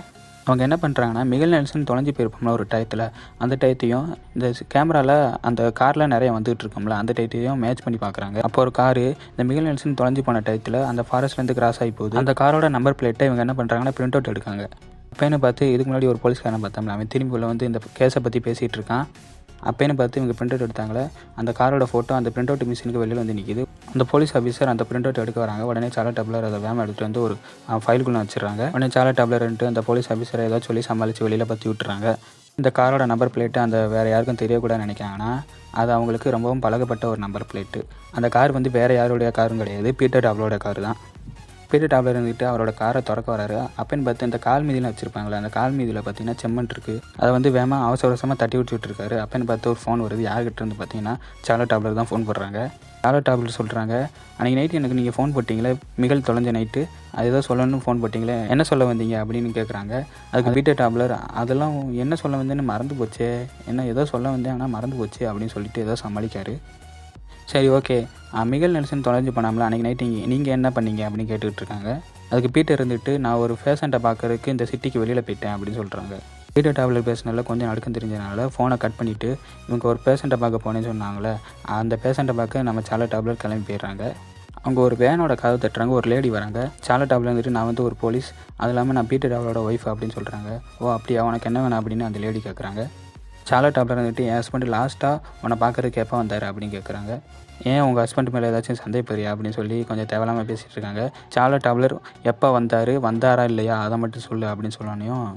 அவங்க என்ன பண்ணுறாங்கன்னா, மிகல் நெல்சன் தொலைஞ்சி போயிருப்போம்ல ஒரு டயத்தில், அந்த டயத்தையும் இந்த கேமராவில் அந்த காரில் நிறைய வந்துகிட்டு இருக்கோம்ல அந்த டயத்தையும் மேட்ச் பண்ணி பார்க்குறாங்க. அப்போ ஒரு காரு இந்த மிகல் நெல்சன் தொலைஞ்சி போன டயத்தில் அந்த ஃபாரஸ்ட்லேருந்து கிராஸ் ஆகி போகுது. அந்த காரோட நம்பர் பிளேட்டை இவங்க என்ன பண்ணுறாங்கன்னா பிரிண்ட் அவுட் எடுக்காங்க. அப்போன்னு பார்த்து இதுக்கு முன்னாடி ஒரு போலீஸ்காரன் பார்த்தோம்ல, அவன் திரும்பி உள்ள வந்து இந்த கேஸை பற்றி பேசிகிட்டு இருக்கான். அப்போன்னு பார்த்து இவங்க பிரிண்ட் அவுட் எடுத்தாங்களே, அந்த காரோட ஃபோட்டோ அந்த பிரிண்ட் அவுட் மிஷினுக்கு வெளியில் வந்து நிற்கிது. அந்த போலீஸ் ஆஃபீஸர் அந்த பிரிண்ட் அவுட் எடுக்க வராங்க. உடனே சார்லட் டாப்லர் அதை வேமா எடுத்துகிட்டு வந்து ஒரு ஃபைலுக்குள்ளே வச்சுறாங்க. உடனே சார்லட் டாப்லர் அந்த போலீஸ் ஆஃபீஸரை ஏதாவது சொல்லி சமாளித்து வெளியில் பற்றி விட்டுறாங்க. இந்த காரோட நம்பர் பிளேட்டு அந்த வேறு யாருக்கும் தெரியக்கூடாது நினைக்காங்கன்னா, அது அவங்களுக்கு ரொம்பவும் பழகப்பட்ட ஒரு நம்பர் பிளேட்டு. அந்த கார் வந்து வேறு யாருடைய காரும் கிடையாது, பீட்டர் டாப்லரோட கார் தான். பீட்டர் டாப்லர் இருந்துட்டு அவரோட காரை திறக்க வராரு. அப்போன்னு பார்த்து இந்த கால் மீதிலாம் வச்சுருப்பாங்களே, அந்த கால் மீதியில் பார்த்தீங்கன்னா செம்மண் இருக்குது. அதை வந்து வேகமாக அவசரமாக தட்டி விட்டுருக்காரு. அப்போன்னு பார்த்து ஒரு ஃபோன் வருது. யார்கிட்ட இருந்து பார்த்தீங்கன்னா சார்லட் டாப்லர் தான் ஃபோன் போடுறாங்க. சார்லட் டாப்லர் சொல்கிறாங்க, அன்றைக்கி நைட்டு எனக்கு நீங்கள் ஃபோன் போட்டிங்களே, மிகல் தொலைஞ்ச நைட்டு, அது ஏதோ சொல்லணும்னு ஃபோன் போட்டிங்களே, என்ன சொல்ல வந்தீங்க அப்படின்னு கேட்குறாங்க. அதுக்கு பீட்டர் டாப்லர், அதெல்லாம் என்ன சொல்ல வந்தேன்னு மறந்து போச்சே, என்ன ஏதோ சொல்ல வந்தேன் ஆனால் மறந்து போச்சு அப்படின்னு சொல்லிட்டு ஏதோ சமாளிக்காரு. சரி ஓகே, மிகல் நெல்சன் தொலைஞ்சு போனாமல் அன்றைக்கி நைட்டு நீங்கள் என்ன பண்ணீங்க அப்படின்னு கேட்டுக்கிட்டு இருக்காங்க. அதுக்கு பீட்டர் இருந்துட்டு, நான் ஒரு பேஷண்ட்டை பார்க்கறதுக்கு இந்த சிட்டிக்கு வெளியில் போயிட்டேன் அப்படின்னு சொல்கிறாங்க. பீட்டர் டாப்லர் பேசினால கொஞ்சம் நடுக்கம் தெரிஞ்சதுனால ஃபோனை கட் பண்ணிவிட்டு, இவங்க ஒரு பேஷண்ட்டை பார்க்க போனேன்னு சொன்னாங்களே, அந்த பேஷண்ட்டை பார்க்க நம்ம சார்லட் டாப்லர் கிளம்பி போயிடுறாங்க. அவங்க ஒரு வேனோட கதவு தட்டுறாங்க. ஒரு லேடி வராங்க. சார்லட் டாப்லர் வந்துட்டு, நான் வந்து ஒரு போலீஸ், அது இல்லாமல் நான் பீட்டர் டாப்லரோட ஒய்ஃப் அப்படின்னு சொல்கிறாங்க. ஓ அப்படியா, உனக்கு என்ன வேணும் அப்படின்னு அந்த லேடி கேட்குறாங்க. சார்லட் டாப்லர் வந்துட்டு, என் ஹஸ்பண்ட் லாஸ்ட்டாக உன்னை பார்க்குறதுக்கு எப்போ வந்தார் அப்படின்னு கேட்குறாங்க. ஏன் உங்கள் ஹஸ்பண்ட் மேலே ஏதாச்சும் சந்தேகப்படுறியா அப்படின்னு சொல்லி கொஞ்சம் தேவையில்லாமல் பேசிகிட்டு இருக்காங்க. சார்லட் டாப்லர், எப்போ வந்தாரா இல்லையா அதை மட்டும் சொல்லு அப்படின்னு சொன்னோன்னையும்,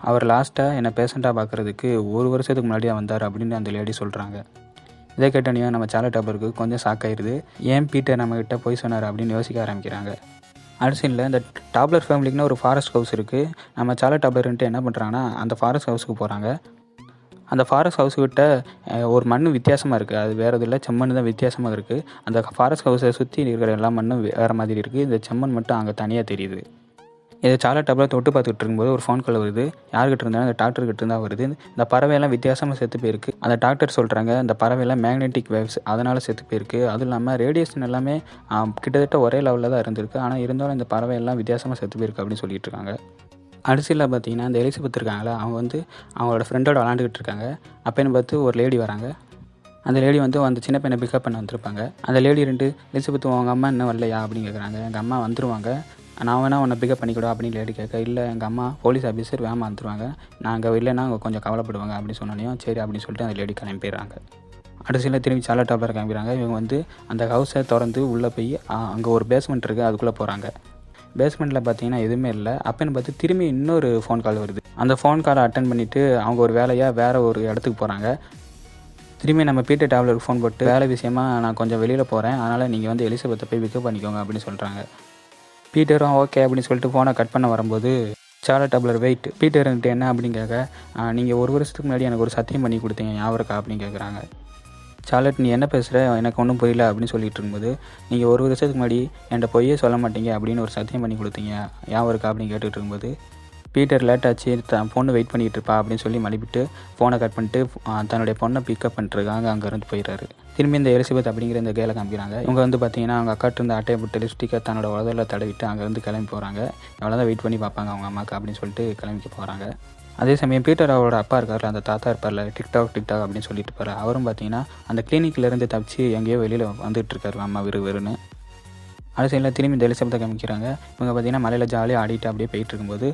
அவர் லாஸ்ட்டாக என்னை பேஷண்ட்டாக பார்க்குறதுக்கு 1 வருஷத்துக்கு முன்னாடி வந்தார் அப்படின்னு அந்த லேடி சொல்கிறாங்க. இதை கேட்டோன்னையும் நம்ம சார்லட் டாப்லருக்கு கொஞ்சம் ஷாக் ஆயிடுது. ஏன் பீட்டர் நம்மக்கிட்ட போய் சொன்னார் அப்படின்னு யோசிக்க ஆரம்பிக்கிறாங்க. அடுத்த இந்த டாப்லர் ஃபேமிலிக்குன்னு ஒரு ஃபாரஸ்ட் ஹவுஸ் இருக்குது. நம்ம சார்லட் டாப்லர்ன்ட்டு என்ன பண்ணுறாங்கன்னா, அந்த ஃபாரஸ்ட் ஹவுஸுக்கு போகிறாங்க. அந்த ஃபாரஸ்ட் ஹவுஸ்கிட்ட ஒரு மண் வித்தியாசமாக இருக்குது. அது வேறு எதுவும் இல்லை, செம்மண் தான் வித்தியாசமாக இருக்குது. அந்த ஃபாரஸ்ட் ஹவுஸை சுற்றி இருக்கிற எல்லா மண்ணும் வேறு மாதிரி இருக்குது. இந்த செம்மண் மட்டும் அங்கே தனியாக தெரியுது. இதை சார்லட் டாப்லர் தொட்டு பார்த்துட்டு இருக்கும்போது ஒரு ஃபோன் கால் வருது. யார்கிட்ட இருந்தாலும் அந்த டாக்டர்கிட்ட இருந்தால் வருது. இந்த பறவையெல்லாம் வித்தியாசமாக செத்து போயிருக்கு. அந்த டாக்டர் சொல்கிறாங்க, இந்த பறவையெல்லாம் மேக்னெட்டிக் வேவ்ஸ் அதனால் செத்து போயிருக்கு. அதுவும் இல்லாமல் ரேடியேஷன் எல்லாமே கிட்டத்தட்ட ஒரே லெவலில் தான் இருந்திருக்கு. ஆனால் இருந்தாலும் இந்த பறவையெல்லாம் வித்தியாசமாக செத்து போயிருக்கு அப்படின்னு சொல்லிட்டு இருக்காங்க. அரிசியில் பார்த்தீங்கன்னா இந்த எலிசபெத் இருக்காங்களே, அவங்க வந்து அவங்களோட ஃப்ரெண்டோட விளாண்டுக்கிட்டு இருக்காங்க. அப்போன்னு பார்த்து ஒரு லேடி வராங்க. அந்த லேடி வந்து அந்த சின்ன பையனை பிக்கப் பண்ண வந்திருப்பாங்க. அந்த லேடி எலிசபெத் உங்கள் அம்மா இன்னும் வரலையா அப்படின்னு கேட்குறாங்க. எங்கள் அம்மா வந்துருவாங்க, நான் வேணா உன்னை பிக்கப் பண்ணிக்கூட அப்படின்னு லேடி கேட்க, இல்லை எங்கள் அம்மா போலீஸ் ஆஃபீஸர் வேகமாக வந்துருவாங்க, நாங்கள் இல்லைன்னா அவங்க கொஞ்சம் கவலைப்படுவாங்க அப்படின்னு சொன்னோனையும் சரி அப்படின்னு சொல்லிட்டு அந்த லேடி கிளம்பி போயிடுறாங்க. அடுத்த திரும்பி சார்லட் டாப்லர் கிளம்பிடுறாங்க. இவங்க வந்து அந்த ஹவுஸை திறந்து உள்ளே போய் அங்கே ஒரு பேஸ்மெண்ட் இருக்குது, அதுக்குள்ளே போகிறாங்க. பேஸ்மெண்ட்டில் பார்த்தீங்கன்னா எதுவுமே இல்லை. அப்போன்னு பார்த்து திரும்பி இன்னொரு ஃபோன் கால் வருது. அந்த ஃபோன் காலை அட்டன் பண்ணிவிட்டு அவங்க ஒரு வேலையாக வேறு ஒரு இடத்துக்கு போகிறாங்க. திரும்பி நம்ம பீட்டர் டாப்லருக்கு ஃபோன் போட்டு, வேலை விஷயமா நான் கொஞ்சம் வெளியில் போகிறேன், அதனால் நீங்கள் வந்து எலிசபெத்தை போய் பிக்கப் பண்ணிக்கோங்க அப்படின்னு சொல்கிறாங்க. பீட்டரும் ஓகே அப்படின்னு சொல்லிட்டு ஃபோனை கட் பண்ண வரும்போது சார்லட் டாப்லர் வெயிட், பீட்டர் என்ன அப்படின்னு கேட்க, நீங்கள் 1 வருஷத்துக்கு முன்னாடி எனக்கு ஒரு சத்தியம் பண்ணி கொடுத்தீங்க ஞாபகம் இருக்கா அப்படின்னு கேட்குறாங்க. சார்லட், நீ என்ன பேசுகிற, எனக்கு ஒன்றும் புரியல அப்படின்னு சொல்லிட்டு இருக்கும்போது, நீங்கள் 1 வருஷத்துக்கு முன்னாடி என்கிட்ட பொய்யே சொல்ல மாட்டீங்க அப்படின்னு ஒரு சத்தியம் பண்ணி கொடுத்தீங்க ஞாபகம் இருக்கா அப்படின்னு கேட்டுட்டு இருக்கும்போது, பீட்டர் லேட் ஆச்சு, பொண்ணு வெயிட் பண்ணிகிட்டு இருப்பா அப்படின்னு சொல்லி மலிப்பிட்டு ஃபோனை கட் பண்ணிட்டு தன்னுடைய பொண்ணை பிக்கப் பண்ணிட்டுருக்காங்க. அங்கேருந்து போயிடுறாரு. திரும்பி இந்த எலிசபெத் அப்படிங்கிற இந்த கேலை காமிக்கிறாங்க. இவங்க வந்து பார்த்தீங்கன்னா அவங்க அக்காட்டு இருந்த அட்டையை போட்டு லிப்ஸ்டிக்கை தன்னோட உதவியில் தடவிட்டு அங்கேருந்து கிளம்பி போகிறாங்க. எவ்வளோதான் வெயிட் பண்ணி பார்ப்பாங்க அவங்க அம்மாவுக்கு அப்படின்னு சொல்லிட்டு கிளம்பி போகிறாங்க. அதே சமயம் பீட்டர் அவரோட அப்பா இருக்கார்ல, அந்த தாத்தா இருப்பார்ல, டிக்டாக் அப்படின்னு சொல்லிட்டு இருப்பார். அவரும் பார்த்தீங்கன்னா அந்த கிளினிக்லேருந்து தப்பிச்சு எங்கேயோ வெளியில் வந்துட்டு இருக்காரு அம்மா வெறுன்னு. அடுத்த சைடில் திரும்பி இந்த எலிசபெத்தை காமிக்கிறாங்க. இவங்க பார்த்தீங்கன்னா மலையில் ஜாலியாக ஆடிட்டு அப்படியே போயிட்டு இருக்கும்போது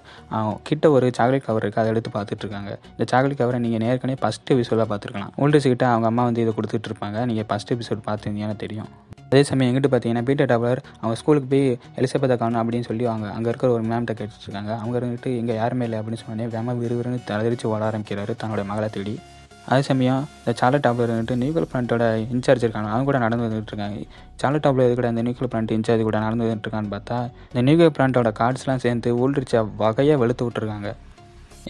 கிட்ட ஒரு சாக்லேட் கவர் இருக்குது, அதை எடுத்து பார்த்துட்டு இருக்காங்க. இந்த சாக்லேட் கவரை நீங்கள் ஏற்கனவே ஃபஸ்ட் எபிசோடாக பார்த்துருக்கலாம். ஓல்டேஜ் கிட்ட அவங்க அம்மா வந்து இதை கொடுத்துட்டு இருப்பாங்க. நீங்கள் ஃபஸ்ட் எபிசோட் பார்த்துருந்தீங்கன்னா தெரியும். அதே சமயம் எங்கிட்ட பார்த்தீங்கன்னா பீட்டர் டாப்லர் அவங்க ஸ்கூலுக்கு போய் எலிசபெத்தை காணும் அப்படின்னு சொல்லி அங்கே இருக்கிற ஒரு மேம்கிட்ட கேட்டுருக்காங்க. அவங்க இருந்துட்டு இங்கே யாருமே இல்லை அப்படின்னு சொன்னோடனே வேமா விறுவிறுன்னு தலைவிரிச்சு ஓட ஆரம்பிக்கிறாரு தன்னோட மகளை தேடி. அதே சமயம் இந்த சார்லட் டாப்லர் வந்துட்டு நியூக்ளியர் பிளான்ட்டோட இன்சார்ஜ் இருக்காங்க, அவங்க கூட நடந்து வந்துட்டு இருக்காங்க. சார்லட் டாப்லர் இது கூட அந்த நியூக்ளியர் பிளான்ட் இன்சார்ஜ் கூட நடந்து வந்துட்டு இருக்கான்னு பார்த்தா இந்த நியூக்ளியர் பிளான்ட்டோட கார்ட்ஸ்லாம் சேர்ந்து ஊல்ட்ரிச்சா வகையாக வெளுத்து விட்டுருக்காங்க.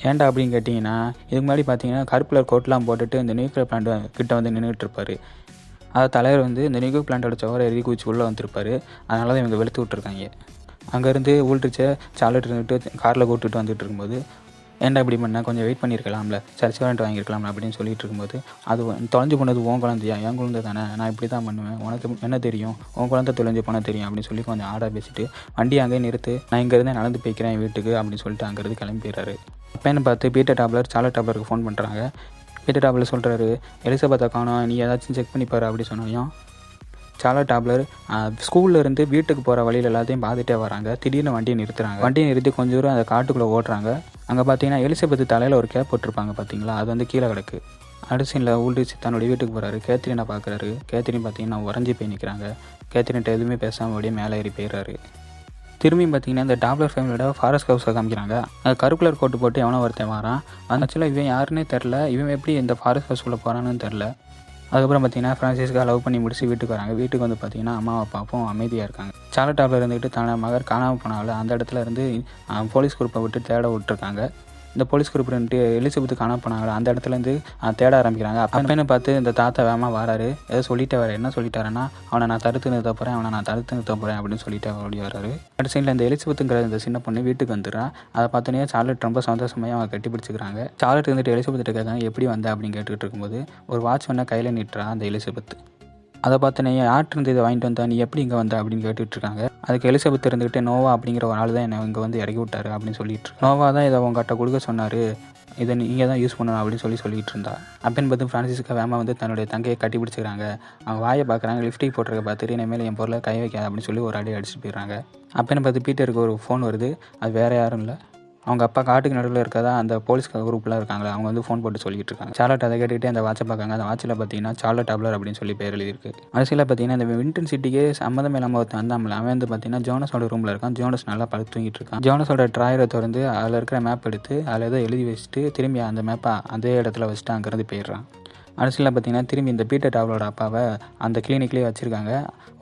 ஏன்டா அப்படின்னு கேட்டிங்கன்னா, இதுக்கு முன்னாடி பார்த்தீங்கன்னா கருப்பு கலர் கோட்லாம் போட்டுட்டு இந்த நியூக்ளியர் பிளான்ட் கிட்ட வந்து நின்றுட்டு இருப்பார். அது தலைவர் வந்து இந்த நியூக்ளியர் பிளான்ட்டோட சவரை எரி குச்சி உள்ளே வந்துருப்பார். அதனால தான் இவங்க வெளுத்து விட்ருக்காங்க. அங்கேருந்து ஊல்ட்ரிச்சை சார்லட் இருந்துட்டு காரில் கூப்பிட்டுட்டு வந்துட்டு இருக்கும்போது, ஏன்டா இப்படி பண்ணால் கொஞ்சம் வெயிட் பண்ணியிருக்கலாம்ல, சர்ச் வாரண்ட் வாங்கியிருக்கலாம் அப்படின்னு சொல்லிட்டு இருக்கும்போது, அது தொலைஞ்சு போனது உன் குழந்தையா, என் குழந்தை தானே, நான் இப்படி தான் பண்ணுவேன், உனக்கு என்ன தெரியும், உன் குழந்தை தொலைஞ்சு போனால் தெரியும் அப்படின்னு சொல்லி கொஞ்சம் ஆடாக பேசிட்டு வண்டி அங்கேயே நிறுத்து, நான் இங்கேருந்தே நடந்து போய்க்கிறேன் வீட்டுக்கு அப்படின்னு சொல்லிட்டு அங்கேருந்து கிளம்பிடுறாரு. அப்போன்னு பார்த்து பீட்டர் டாப்லர் சார்லட் டாப்லருக்கு ஃபோன் பண்ணுறாங்க. பீட்டர் டாப்லர் சொல்கிறாரு, எலிசபெத்தை காணோம், நீ ஏதாச்சும் செக் பண்ணிப்பாரு அப்படி சொன்னோம். சார்லட் டாப்லர் ஸ்கூலில் இருந்து வீட்டுக்கு போகிற வழியில் எல்லாத்தையும் பார்த்துட்டே வராங்க. திடீர்னு வண்டியை நிறுத்துறாங்க. வண்டியை நிறுத்தி கொஞ்சம் தூரம் அந்த காட்டுக்குள்ளே ஓட்டுறாங்க. அங்கே பார்த்தீங்கன்னா எலிசபெத்து தலையில் ஒரு கேப் போட்டிருப்பாங்க பார்த்தீங்களா, அது வந்து கீழே கிடக்கு. அடுத்த ஊல்ட்ரிச் தன்னுடைய வீட்டுக்கு போகிறாரு. கேத்ரினை பார்க்குறாரு. கேத்ரின் பார்த்தீங்கன்னா உறைஞ்சி போய் நிற்கிறாங்க. கேத்ரின்ட்ட எதுவுமே பேசாமல் அப்படியே மேலே ஏறி போயிடுறாரு. திரும்பியும் பார்த்தீங்கன்னா இந்த டாப்லர் ஃபேமிலியோட ஃபாரஸ்ட் ஹவுஸை காமிக்கிறாங்க. அது கருக்குலர் கோட்டு போட்டு எவனோ ஒருத்தன் வரான். அந்த ஆக்சுவலாக இவன் யாருன்னே தெரில, இவன் எப்படி இந்த ஃபாரஸ்ட் ஹவுஸ்க்குள்ளே போகிறான்னு தெரில. அதுக்கப்புறம் பார்த்தீங்கன்னா ஃப்ரான்சிஸ்கா லவ் பண்ணி முடிச்சு வீட்டுக்கு வராங்க. வீட்டுக்கு வந்து பார்த்தீங்கன்னா அம்மா அப்பாவும் அமைதியாக இருக்காங்க. சார்லட் டாப்லர் இருந்துட்டு தன்னோட மகர் காணாமல் போனால அந்த இடத்துல இருந்து போலீஸ் குரூப்பை விட்டு தேட விட்டுருக்காங்க. இந்த போலீஸ் குரூப் வந்துட்டு எலிசபெத்து காணாமல் போனாங்களா அந்த இடத்துலேருந்து தேட ஆரம்பிக்கிறாங்க. அப்பன்னு பார்த்து இந்த தாத்தா வேகமாக வராரு. ஏதோ சொல்லிட்டே வர, என்ன சொல்லிட்டாருன்னா, அவனை நான் தடுத்து நிறுத்த போகிறேன் அப்படின்னு சொல்லிட்டு ஓடி வராரு. அடுத்த சைடில் இந்த எலிசபெத்துங்கிற இந்த சின்ன பொண்ணு வீட்டுக்கு வந்துடுறான். அதை பார்த்தோன்னே சார்லட் ரொம்ப சந்தோஷமாக அவங்க கட்டி பிடிச்சிக்கிறாங்க. சார்லட் வந்துட்டு எலிசபெத்து கேட்காங்க எப்படி வந்தா அப்படின்னு கேட்டுக்கிட்டு இருக்கும்போது ஒரு வாட்ச் வேணா கையில் நிட்டுறா அந்த எலிசபெத்து. அதை பார்த்தோன்னே யார்ட்டு இதை வாங்கிட்டு வந்தா, நீ எப்படி இங்கே வந்த அப்படின்னு கேட்டுட்டு இருக்காங்க. அதுக்கு எலிசபெத் இருந்துக்கிட்டு நோவா அப்படிங்கிற ஒரு ஆள் தான் என்னை இங்கே வந்து இறக்கி விட்டாரு அப்படின்னு சொல்லிட்டு நோவா தான் இதை உங்ககிட்ட கொடுக்க சொன்னார், இதை நீங்கள் தான் யூஸ் பண்ணணும் அப்படின்னு சொல்லிட்டு இருந்தா. அப்பன்னு பார்த்து ஃப்ரான்சிஸ்கா வேமா வந்து தன்னுடைய தங்கையை கட்டி பிடிச்சிக்கிறாங்க. அவங்க வாயை பார்க்குறாங்க. லிப்ஸ்டிக் போட்டிருக்க பார்த்துட்டு இனிமேல் என் பொருளை கை வைக்காது அப்படின்னு சொல்லி ஒரு அடி அடிச்சுட்டு போயிடுறாங்க. அப்பன்னு பார்த்து பீட்டருக்கு ஒரு ஃபோன் வருது. அது வேறு யாரும் இல்லை, அவங்க அப்பா காட்டுக்கு நடுவில் இருக்கதா அந்த போலீஸ் குரூப்லாம் இருக்காங்களா, அவங்க வந்து ஃபோன் போட்டு சொல்லிட்டு இருக்காங்க. சார்லட் அதை கேட்டுக்கிட்டே அந்த வாட்சை பார்க்காங்க. அந்த வாட்சில் பார்த்தீங்கன்னா சார்லட் டாப்லர் அப்படின்னு சொல்லி பேர் எழுதியிருக்கு. அரசியலில் பார்த்தீங்கன்னா இந்த வின்டன் சிட்டிக்கே சம்மந்தம் இல்லாமல் ஒருத்தன் வந்தாமல் அவன் வந்து பார்த்தீங்கன்னா ஜோனஸோட ரூமில் இருக்கான். ஜோனஸ் நல்லா படுத்து தூங்கிட்டு இருக்கான். ஜோனஸோட ட்ராயரை திறந்து அதில் இருக்கிற மேப் எடுத்து அதில் ஏதோ எழுதி வச்சுட்டு திரும்பி அந்த மேப்பை அதே இடத்துல வச்சுட்டு அங்கேருந்து போயிடுறான். அரசியலில் பார்த்தீங்கன்னா திரும்பி இந்த பீட்டர் டாப்லரோட அப்பாவை அந்த கிளினிக்லேயே வச்சுருக்காங்க.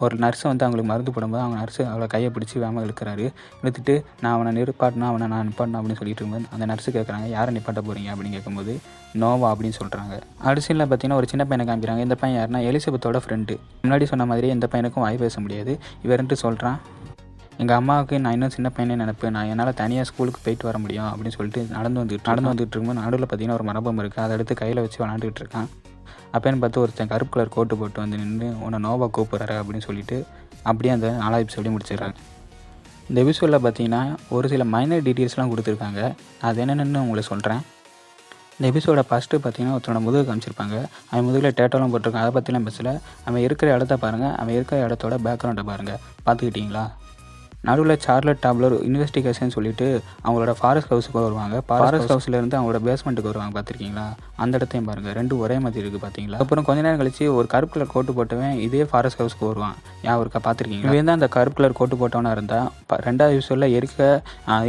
ஒரு நர்ஸை வந்து அவங்களுக்கு மருந்து போடும்போது அவங்க நர்ஸு அவளை கையை பிடிச்சி வேமா இழுக்கிறாரு. இழுத்துட்டு நான் நிப்பாட்டினா அப்படின்னு சொல்லிட்டு இருக்கும்போது அந்த நர்ஸு கேட்குறாங்க, யாரை நிப்பாட்ட போகிறீங்க அப்படின்னு கேட்கும்போது நோவா அப்படின்னு சொல்கிறாங்க. அரசியலில் பார்த்தீங்கன்னா ஒரு சின்ன பையனை காமிக்கிறாங்க. இந்த பையன் யாருன்னா எலிசபெத்தோட ஃப்ரெண்டு. முன்னாடி சொன்ன மாதிரி இந்த பையனுக்கும் வாய் பேச முடியாது. இவருன்ட்டு சொல்கிறான், எங்கள் அம்மாவுக்கு நான் இன்னும் சின்ன பையனே நினைப்பேன், நான் என்னால் தனியாக ஸ்கூலுக்கு போயிட்டு வர முடியும் அப்படின்னு சொல்லிட்டு நடந்து வந்துட்டு இருக்கும்போது நடுவில் பார்த்தீங்கன்னா ஒரு மரபம் இருக்குது. அதை எடுத்து கையில் வச்சு விளாண்டுக்கிட்டு இருக்கான். அப்போன்னு பார்த்து ஒருத்தன் கருப்பு கலர் கோட்டு போட்டு வந்து நின்று உன்னை நோவா கூப்பிட்றாரு அப்படின்னு சொல்லிட்டு அப்படியே அந்த 4வது எபிசோடையும் முடிச்சிடுறாங்க. இந்த எபிசோடில் பார்த்தீங்கன்னா ஒரு சில மைனர் டீட்டெயில்ஸ்லாம் கொடுத்துருக்காங்க. அது என்னென்னு உங்களுக்கு சொல்கிறேன். இந்த எபிசோட ஃபஸ்ட்டு பார்த்தீங்கன்னா ஒருத்தனோட முதுகு காமிச்சிருப்பாங்க. அவன் முதுகில் டேட்டோலாம் போட்டிருக்கான். அதை பற்றிலாம் பேசல. அவன் இருக்கிற இடத்த பாருங்கள், அவன் இருக்கிற இடத்தோட பேக்ரவுண்டை பாருங்கள். பார்த்துக்கிட்டிங்களா? நடுவில் சார்லட் டாப்லர் இன்வெஸ்டிகேஷன் சொல்லிட்டு அவங்களோட ஃபாரஸ்ட் ஹவுஸுக்கு வருவாங்க. ஃபாரஸ்ட் ஹவுஸ்லேருந்து அவங்களோட பேஸ்மெண்ட்டுக்கு வருவாங்க. பார்த்துருக்கீங்களா? அந்த இடத்தையும் பாருங்கள், ரெண்டும் ஒரே மாதிரி இருக்குது பார்த்தீங்களா? அப்புறம் கொஞ்ச நேரம் கழிச்சு ஒரு கருப்பு கலர் கோட்டு போட்டவன் இதே ஃபாரஸ்ட் ஹவுஸ்க்கு வருவான். இருக்கா பார்த்துருக்கீங்களா? இவன் தான் அந்த கருப்பு கலர் கோட்டு போட்டவனாக இருந்தால் 2வது எபிசோடில்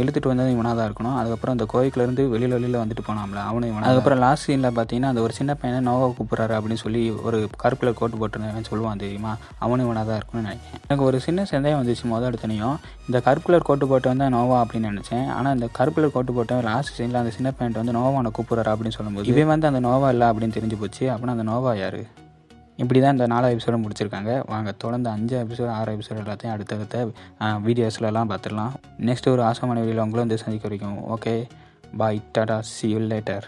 இழுத்துட்டு வந்தது இவனாக தான் இருக்கணும். அதுக்கப்புறம் அந்த கோயிலேருந்து வெளியில் வந்துட்டு போனாம்ல அவனும் இவன். அதுக்கப்புறம் லாஸ்ட் சீனில் பார்த்தீங்கன்னா அந்த ஒரு சின்ன பையனை நோவா கூப்பிட்றாரு அப்படின்னு சொல்லி ஒரு கருப்பு கலர் கோட்டு போட்டுருந்தவன் சொல்லுவான் தெரியுமா, அவனும் இவனாக தான் இருக்கணும்னு நினைக்கிறேன். எனக்கு ஒரு சின்ன சந்தேகம் வந்துச்சு முதல் எடுத்தனையும். இந்த கருப்பு கலர் கோட்டு போட்டவன் தான் நோவா அப்படின்னு நினச்சேன். ஆனால் இந்த கருப்பு கலர் கோட்டு போட்டவன் லாஸ்ட் சீனில் அந்த சின்ன பையன் வந்து நோவானை கூப்பிட்றாரு அப்படின்னு சொல்லும்போது இவன் வந்து அந்த நோவா இல்லை அப்படின்னு தெரிஞ்சு போச்சு. அப்படின்னா அந்த நோவா யார்? இப்படி தான் இந்த 4 எபிசோடு முடிச்சிருக்காங்க. வாங்க தொடர்ந்து 5 எபிசோடு 6 எபிசோடு எல்லாத்தையும் அடுத்தடுத்த வீடியோஸ்லாம் பார்த்துடலாம். நெக்ஸ்ட் ஒரு ஆசமான வீடியோவில் உங்களும் வந்து சந்திக்க வரைக்கும் okay bye, Tata, see you later.